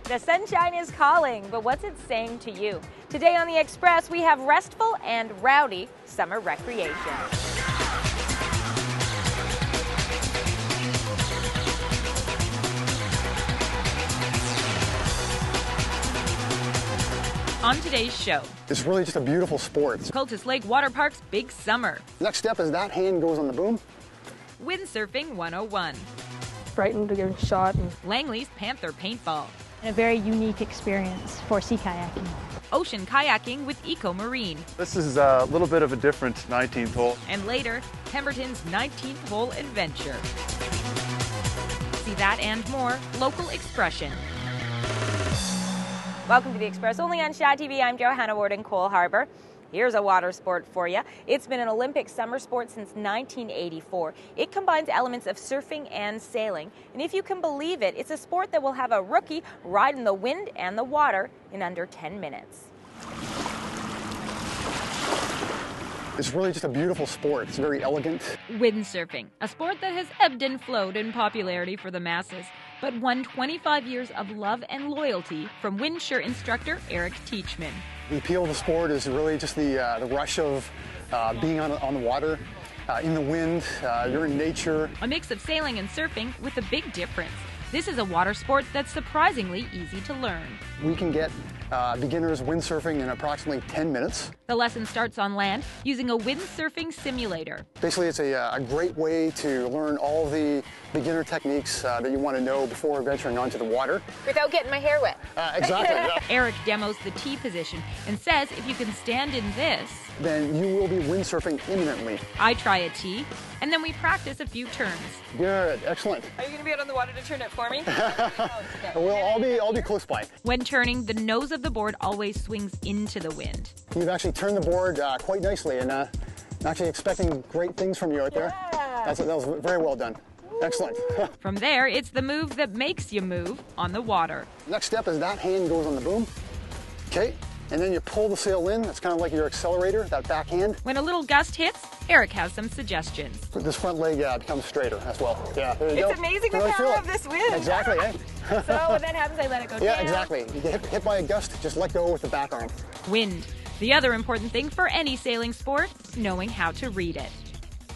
The sunshine is calling, but what's it saying to you? Today on the Express, we have restful and rowdy summer recreation. On today's show, it's really just a beautiful sport. Cultus Lake Water Park's Big Summer. Next step is that hand goes on the boom. Windsurfing 101. Frightened to get shot. Langley's Panther Paintball. A very unique experience for sea kayaking. Ocean kayaking with Eco Marine. This is a little bit of a different 19th hole. And later, Pemberton's 19th hole adventure. See that and more, local expression. Welcome to the Express, only on Shad TV. I'm Johanna Ward in Cole Harbour. Here's a water sport for you. It's been an Olympic summer sport since 1984. It combines elements of surfing and sailing. And if you can believe it, it's a sport that will have a rookie ride in the wind and the water in under 10 minutes. It's really just a beautiful sport. It's very elegant. Windsurfing, a sport that has ebbed and flowed in popularity for the masses, but won 25 years of love and loyalty from windsurf instructor Eric Teachman. The appeal of the sport is really just the rush of being on the water, in the wind, you're in nature. A mix of sailing and surfing with a big difference. This is a water sport that's surprisingly easy to learn. We can get beginners windsurfing in approximately 10 minutes. The lesson starts on land using a windsurfing simulator. Basically, it's a great way to learn all the beginner techniques that you want to know before venturing onto the water. Without getting my hair wet. Exactly. Yeah. Eric demos the T position and says if you can stand in this, then you will be windsurfing imminently. I try a T, and then we practice a few turns. Good, excellent. Are you going to be out on the water to turn it for me? I'll be close by. When turning, the nose of the board always swings into the wind. You've actually turned the board quite nicely, and actually expecting great things from you out there. Yeah. That was very well done. Excellent. From there, it's the move that makes you move on the water. Next step is that hand goes on the boom. Okay. And then you pull the sail in. That's kind of like your accelerator, that back hand. When a little gust hits, Eric has some suggestions. This front leg becomes straighter as well. Yeah, there you go. It's amazing the power of this wind. Exactly, eh? So when that happens, I let it go down. Yeah, exactly. You get hit by a gust, just let go with the back arm. Wind. The other important thing for any sailing sport, knowing how to read it.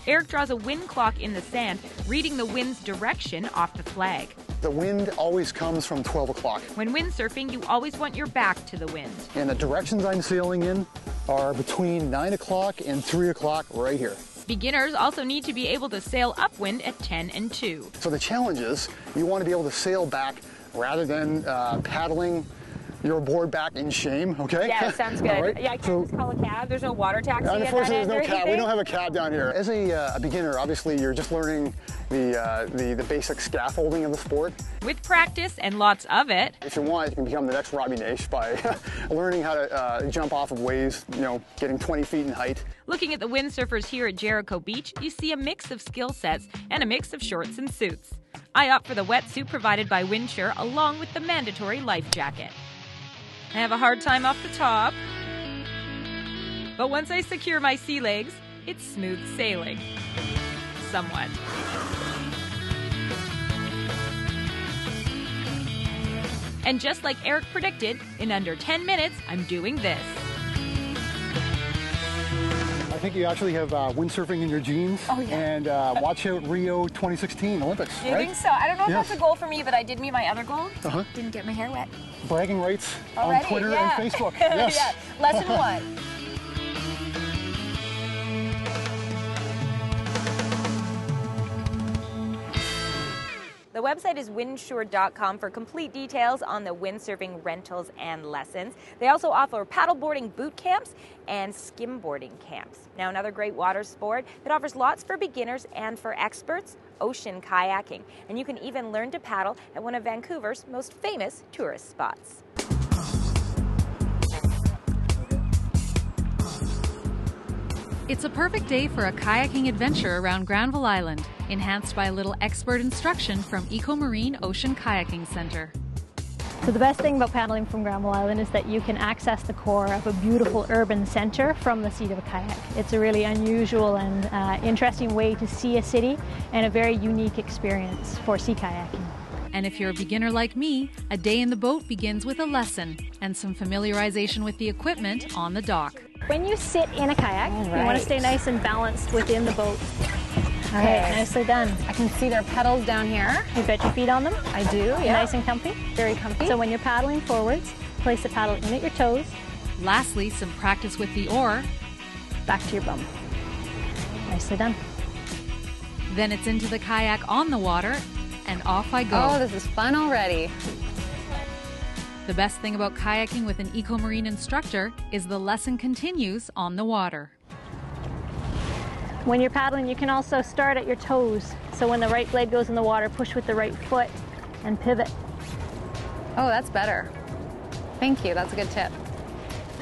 Eric draws a wind clock in the sand, reading the wind's direction off the flag. The wind always comes from 12 o'clock. When windsurfing, you always want your back to the wind. And the directions I'm sailing in are between 9 o'clock and 3 o'clock right here. Beginners also need to be able to sail upwind at 10 and 2. So the challenge is you want to be able to sail back rather than paddling your board back in shame, okay? Yeah, sounds good. Right? Yeah, I can't just call a cab. There's no water taxi at that Unfortunately, end there's no or cab. anything. We don't have a cab down here. As a beginner, obviously, you're just learning the basic scaffolding of the sport. With practice and lots of it. If you want, you can become the next Robbie Naish by learning how to jump off of waves, getting 20 feet in height. Looking at the windsurfers here at Jericho Beach, you see a mix of skill sets and a mix of shorts and suits. I opt for the wetsuit provided by Windsurf along with the mandatory life jacket. I have a hard time off the top, but once I secure my sea legs, it's smooth sailing. Somewhat. And just like Eric predicted, in under 10 minutes, I'm doing this. I think you actually have windsurfing in your jeans. Oh, yeah. And watch out Rio 2016 Olympics, You right? think so? I don't know if Yes. that's a goal for me, but I did meet my other goal. Uh-huh. Didn't get my hair wet. Bragging rights Already? on Twitter Yeah. and Facebook. Yes. Yeah. Lesson 1. The website is windsurf.com for complete details on the windsurfing rentals and lessons. They also offer paddleboarding boot camps and skimboarding camps. Now, another great water sport that offers lots for beginners and for experts, ocean kayaking. And you can even learn to paddle at one of Vancouver's most famous tourist spots. It's a perfect day for a kayaking adventure around Granville Island, enhanced by a little expert instruction from Eco Marine Ocean Kayaking Center. So the best thing about paddling from Granville Island is that you can access the core of a beautiful urban center from the seat of a kayak. It's a really unusual and interesting way to see a city and a very unique experience for sea kayaking. And if you're a beginner like me, a day in the boat begins with a lesson and some familiarization with the equipment on the dock. When you sit in a kayak, you want to stay nice and balanced within the boat. Okay, Nicely done. I can see their pedals down here. You've got your feet on them. I do, yeah. Nice and comfy. Very comfy. So when you're paddling forwards, place the paddle in at your toes, Lastly, some practice with the oar. back to your bum. Nicely done. Then it's into the kayak on the water, and off I go. Oh, this is fun already. The best thing about kayaking with an eco-marine instructor is the lesson continues on the water. When you're paddling, you can also start at your toes. So when the right blade goes in the water, push with the right foot and pivot. Oh, that's better. Thank you, that's a good tip.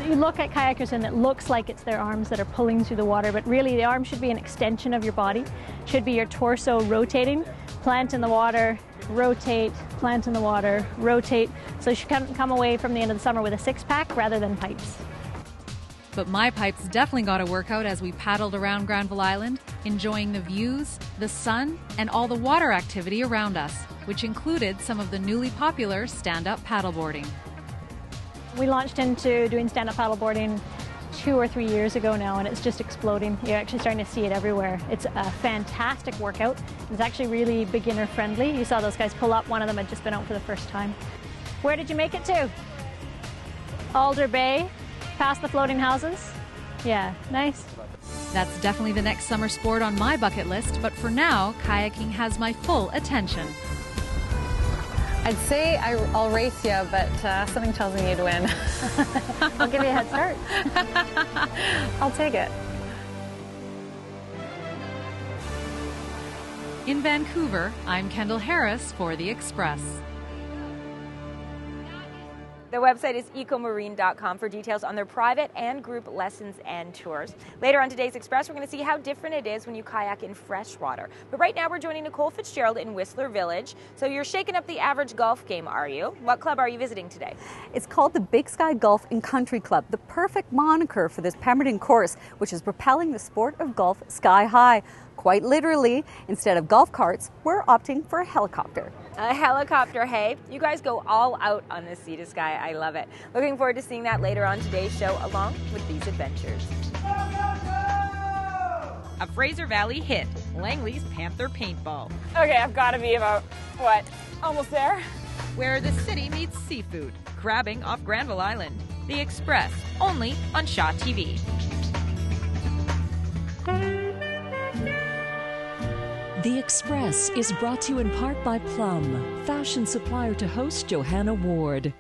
You look at kayakers and it looks like it's their arms that are pulling through the water, but really the arm should be an extension of your body. Should be your torso rotating, plant in the water, rotate, plant in the water, rotate. So you should come away from the end of the summer with a six-pack rather than pipes. But my pipes definitely got a workout as we paddled around Granville Island, enjoying the views, the sun, and all the water activity around us, which included some of the newly popular stand-up paddleboarding. We launched into doing stand-up paddleboarding 2 or 3 years ago now, and it's just exploding. You're actually starting to see it everywhere. It's a fantastic workout. It's actually really beginner friendly. You saw those guys pull up. One of them had just been out for the first time. Where did you make it to? Alder Bay, past the floating houses. Yeah, nice. That's definitely the next summer sport on my bucket list, but for now, kayaking has my full attention. I'd say I'll race you, but something tells me you'd win. I'll give you a head start. I'll take it. In Vancouver, I'm Kendall Harris for The Express. The website is ecomarine.com for details on their private and group lessons and tours. Later on today's Express, we're going to see how different it is when you kayak in freshwater. But right now, we're joining Nicole Fitzgerald in Whistler Village. So you're shaking up the average golf game, are you? What club are you visiting today? It's called the Big Sky Golf and Country Club, the perfect moniker for this Pemberton course, which is propelling the sport of golf sky high. Quite literally, instead of golf carts, we're opting for a helicopter. A helicopter, hey? You guys go all out on the sea to sky. I love it. Looking forward to seeing that later on today's show along with these adventures. A Fraser Valley hit, Langley's Panther Paintball. Okay, I've got to be about, what, almost there? Where the city meets seafood, crabbing off Granville Island. The Express, only on Shaw TV. The Express is brought to you in part by Plum, fashion supplier to host Johanna Ward.